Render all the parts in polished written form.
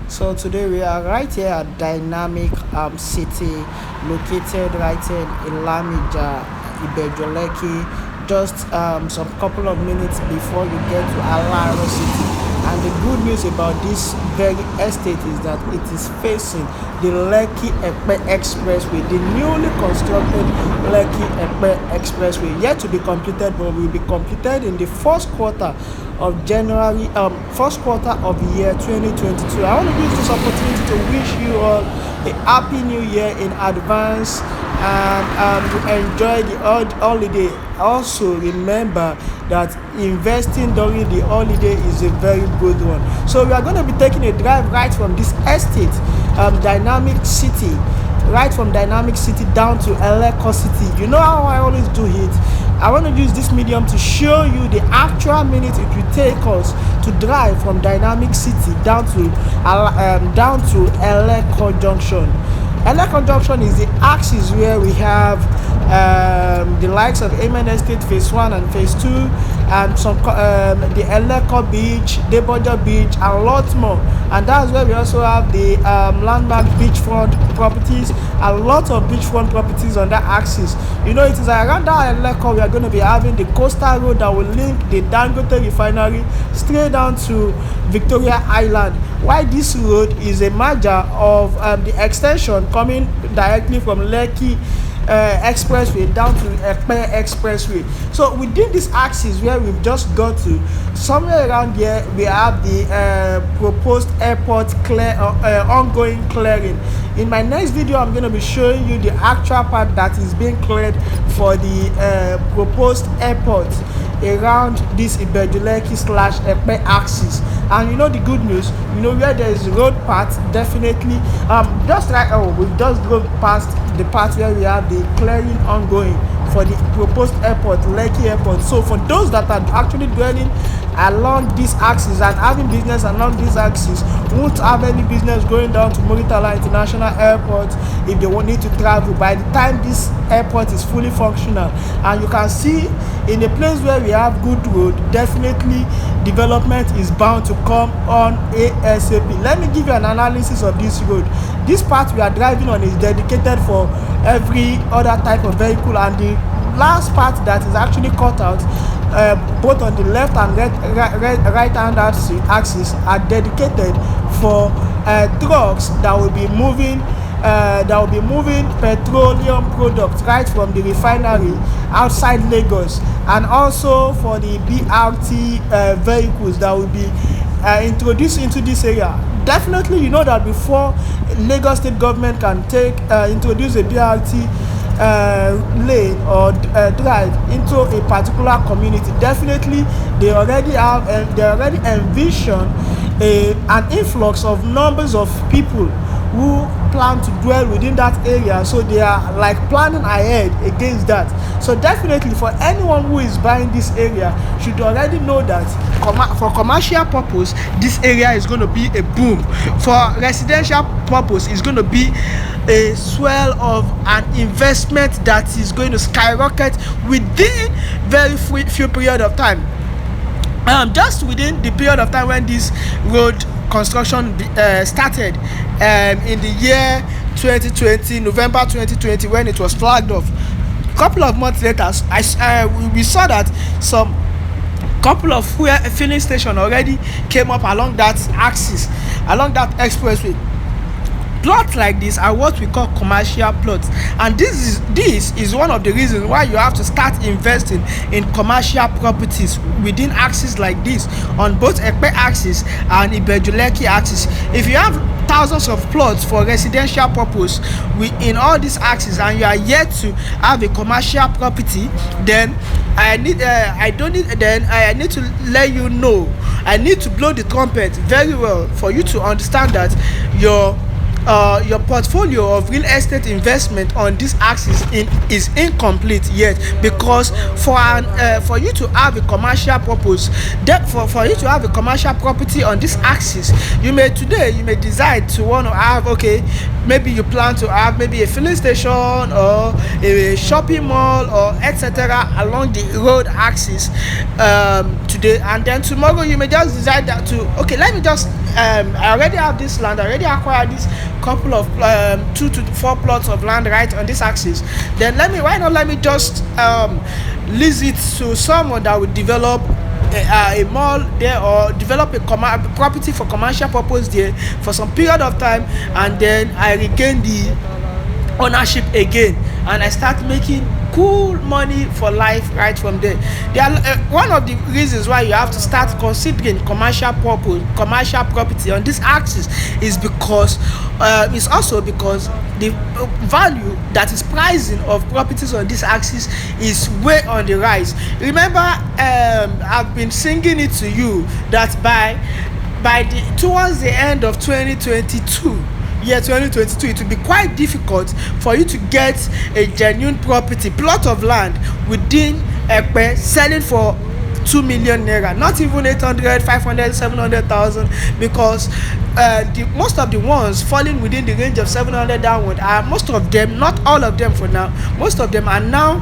So today we are right here at Dynamic City, located right here in Ilamija, Ibejoleki, just some couple of minutes before you get to Alaro City. And the good news about this very estate is that it is facing the Lekki-Epe Expressway, the newly constructed Lekki-Epe Expressway, yet to be completed, but will be completed in the first quarter of the year 2022. I want to use this opportunity to wish you all a happy new year in advance, and enjoy the holiday. Also remember that investing during the holiday is a very good one. So we are going to be taking a drive right from this estate, Dynamic City, right from Dynamic City down to Eleko City. You know how I always do it. I want to use this medium to show you the actual minute it will take us to drive from Dynamic City down to Eleko Junction. Eleko Junction is the axis where we have the likes of Amen Estate Phase 1 and Phase 2, and the Eleko Beach, Deboja Beach, and a lot more. And that's where we also have the landmark beachfront properties, a lot of beachfront properties on that axis. You know, it is around that Eleko we are going to be having the coastal road that will link the Dangote refinery straight down to Victoria Island. Why this road is a merger of the extension coming directly from Lekki Expressway down to Epe Expressway. So within this axis where we've just got to, somewhere around here we have the proposed airport ongoing clearing. In my next video, I'm going to be showing you the actual part that is being cleared for the proposed airport around this Ibejuleki/Epe axis. And you know the good news, you know where there is road path, definitely just right. We've just drove past the part where we have the clearing ongoing for the proposed airport, Lekki Airport. So for those that are actually dwelling along this axis and having business along this axis, won't have any business going down to Muritala International Airport if they won't need to travel by the time this airport is fully functional. And you can see in a place where we have good road, definitely development is bound to come on ASAP. Let me give you an analysis of this road. This part we are driving on is dedicated for every other type of vehicle, and the last part that is actually cut out, both on the left and right hand axis, are dedicated for trucks that will be moving petroleum products right from the refinery outside Lagos, and also for the BRT vehicles that will be introduced into this area. Definitely, you know that before Lagos State government can introduce a BRT lane or drive into a particular community, definitely they already envision an influx of numbers of people who plan to dwell within that area. So they are like planning ahead against that. So definitely for anyone who is buying this area should already know that for commercial purpose this area is going to be a boom. For residential purpose it's going to be a swell of an investment that is going to skyrocket within very few period of time. Just within the period of time when this road construction started in the year 2020, November 2020, when it was flagged off. A couple of months later, we saw that some couple of filling station already came up along that axis, along that expressway. Plots like this are what we call commercial plots, and this is one of the reasons why you have to start investing in commercial properties within axis like this, on both Epe axis and Ibejuleki axis. If you have thousands of plots for residential purpose in all these axes, and you are yet to have a commercial property, then I need to let you know, I need to blow the trumpet very well for you to understand that your portfolio of real estate investment on this axis is incomplete yet, because for you to have a commercial purpose, for you to have a commercial property on this axis, you may decide to want to have, okay, maybe you plan to have maybe a filling station or a shopping mall or etc along the road axis today, and then tomorrow you may just decide that to, okay, let me just I already have this land, I already acquired this couple of 2 to 4 plots of land right on this axis, then why not let me just lease it to someone that will develop a mall there, or develop a property for commercial purpose there for some period of time, and then I regain the ownership again, and I start making cool money for life right from there. One of the reasons why you have to start considering commercial property on this axis is because it's also because the value that is pricing of properties on this axis is way on the rise. Remember, I've been singing it to you that towards the end of 2022, year 2022, it will be quite difficult for you to get a genuine plot of land within Epe selling for 2 million naira, not even 800, 500, 700,000, because most of the ones falling within the range of 700 downward are, most of them, not all of them for now, most of them are now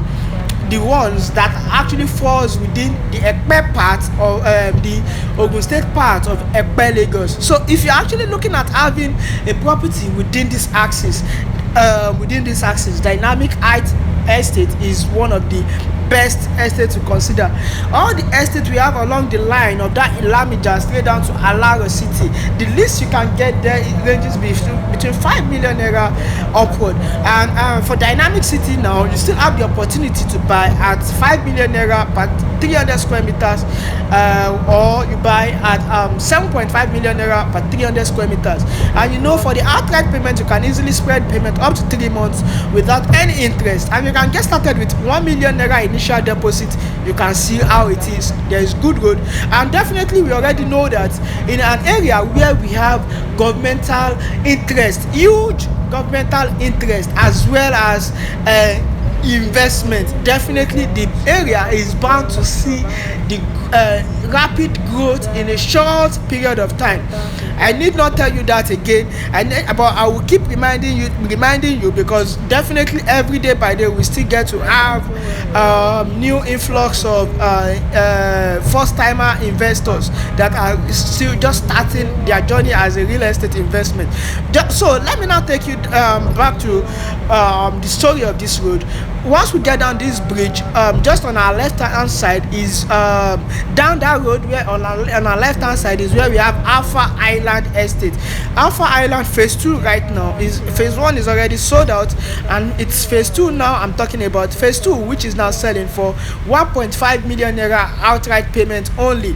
the ones that actually falls within the Epe part or the Ogun State part of Epe, Lagos. So if you're actually looking at having a property within this axis, Dynamic Heights Estate is one of the best estate to consider. All the estates we have along the line of that Ilamija straight down to Alaro City, the least you can get there, it ranges between 5 million naira upward. And for Dynamic City now, you still have the opportunity to buy at 5 million naira per 300 square meters, or you buy at 7.5 million naira per 300 square meters. And you know, for the outright payment, you can easily spread payment up to 3 months without any interest, and you can get started with 1 million naira initial deposit. You can see how it is. There is good road, and definitely we already know that in an area where we have governmental interest, huge governmental interest, as well as investment, definitely the area is bound to see the rapid growth in a short period of time. I need not tell you that again, but I will keep reminding you, because definitely every day by day we still get to have new influx of first-timer investors that are still just starting their journey as a real estate investment. So let me now take you back to the story of this road. Once we get down this bridge, just on our left hand side is down that road, where on our left hand side is where we have Alpha Island Estate. Alpha Island phase 2 right now is phase 1 is already sold out, and it's phase 2 now. I'm talking about phase 2, which is now selling for 1.5 million naira outright payment only.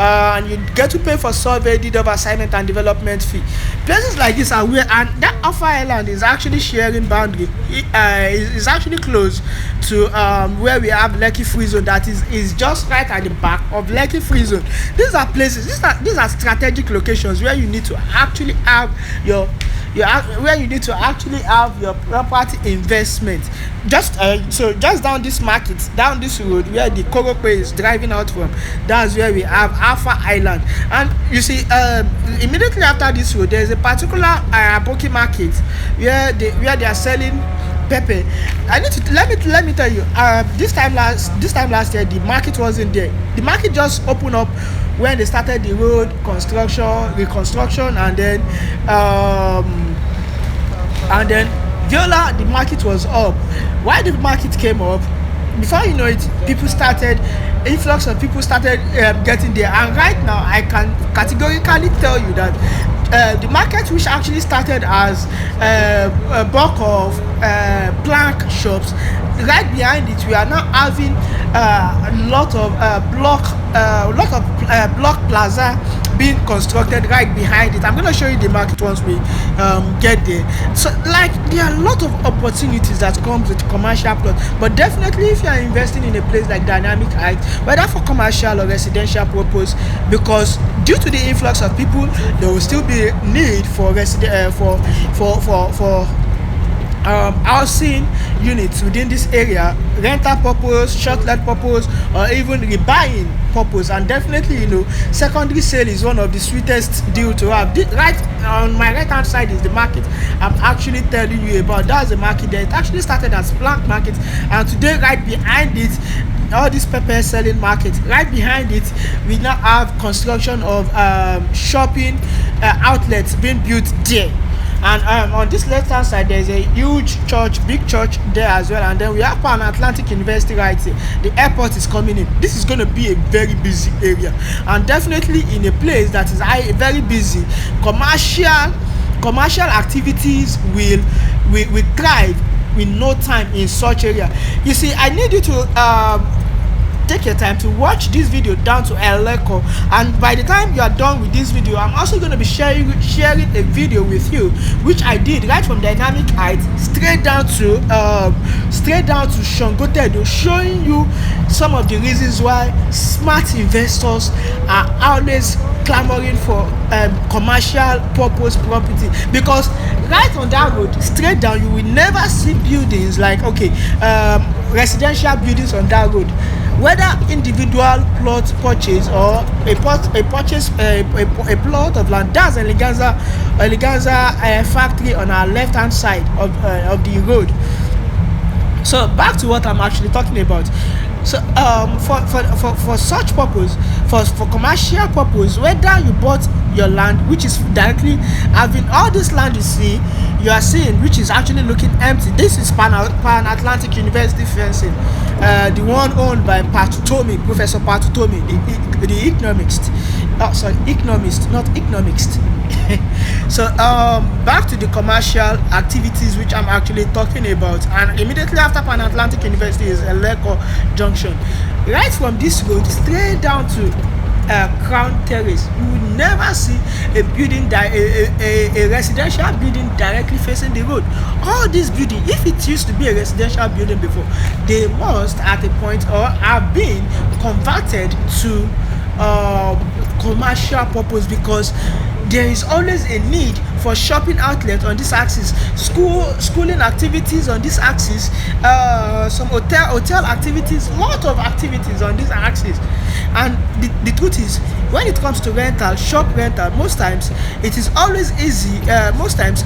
And you get to pay for survey, deed of assignment, and development fee. Places like this are where, and that Alpha Island is actually sharing boundary. Is actually close to where we have Lekki Free Zone. That is just right at the back of Lekki Free Zone. These are places. These are strategic locations where you need to actually have your property investment. Just down this road where the Korope is driving out from, that's where we have Alpha Island. And you see, immediately after this road, there is a particular Aboki market where they are selling pepper. Let me tell you, this time last year the market wasn't there. The market just opened up when they started the road reconstruction, and then Viola, the market was up. Why the market came up? Before you know it, influx of people started getting there, and right now I can categorically tell you that the market, which actually started as a bulk of plank shops, right behind it we are now having a lot of block plaza being constructed right behind it. I'm going to show you the market once we get there. So like, there are a lot of opportunities that comes with commercial plots, but definitely if you are investing in a place like Dynamic Heights, whether for commercial or residential purpose, because due to the influx of people, there will still be need for housing units within this area, rental purpose, short-let purpose, or even rebuying purpose. And definitely, secondary sale is one of the sweetest deal to have. Right on my right hand side is the market I'm actually telling you about. That's the market there. It actually started as plank market, and today right behind it, all this pepper selling market, right behind it, we now have construction of shopping outlets being built there. And on this left hand side there's a huge church, big church there as well. And then we have Pan Atlantic University right here. The airport is coming in. This is going to be a very busy area, and definitely in a place that is very busy. Commercial activities will thrive with no time in such area. You see, I need you to take your time to watch this video down to Eleko, and by the time you are done with this video, I'm also going to be sharing a video with you which I did right from Dynamic Heights straight down to Shangotedo, showing you some of the reasons why smart investors are always clamoring for commercial purpose property. Because right on that road straight down, you will never see buildings like residential buildings on that road, whether individual plot purchase or a plot of land. That's Eleganza factory on our left hand side of the road. So back to what I'm actually talking about. So for such purpose, for commercial purpose, whether you bought your land, which is directly having all this land you are seeing, which is actually looking empty. This is Pan Atlantic University fencing, the one owned by Professor Patutomi, the economist. Oh, sorry, economist, not economist. So back to the commercial activities which I'm actually talking about, and immediately after Pan Atlantic University is Eleko Junction. Right from this road straight down to Crown Terrace, you will never see a building a residential building directly facing the road. All these buildings, if it used to be a residential building before, they must at a point or have been converted to commercial purpose, because there is always a need for shopping outlet on this axis, schooling activities on this axis, some hotel activities, lot of activities on this axis. And the truth is, when it comes to shop rental, most times it is always easy. Most times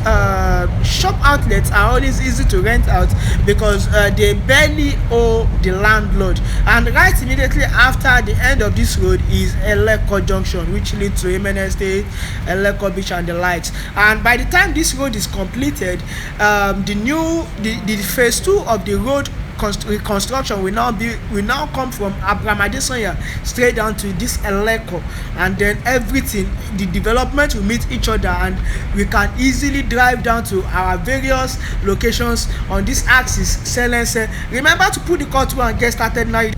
shop outlets are always easy to rent out because they barely owe the landlord. And right immediately after the end of this road is Eleko Junction, which leads to Amen Estate, Eleko Beach and the likes. And by the time this road is completed, the phase 2 of the road reconstruction will now come from Abraham Adesanya straight down to this Eleko, and then everything, the development will meet each other, and we can easily drive down to our various locations on this axis. Remember to put the call through and get started now.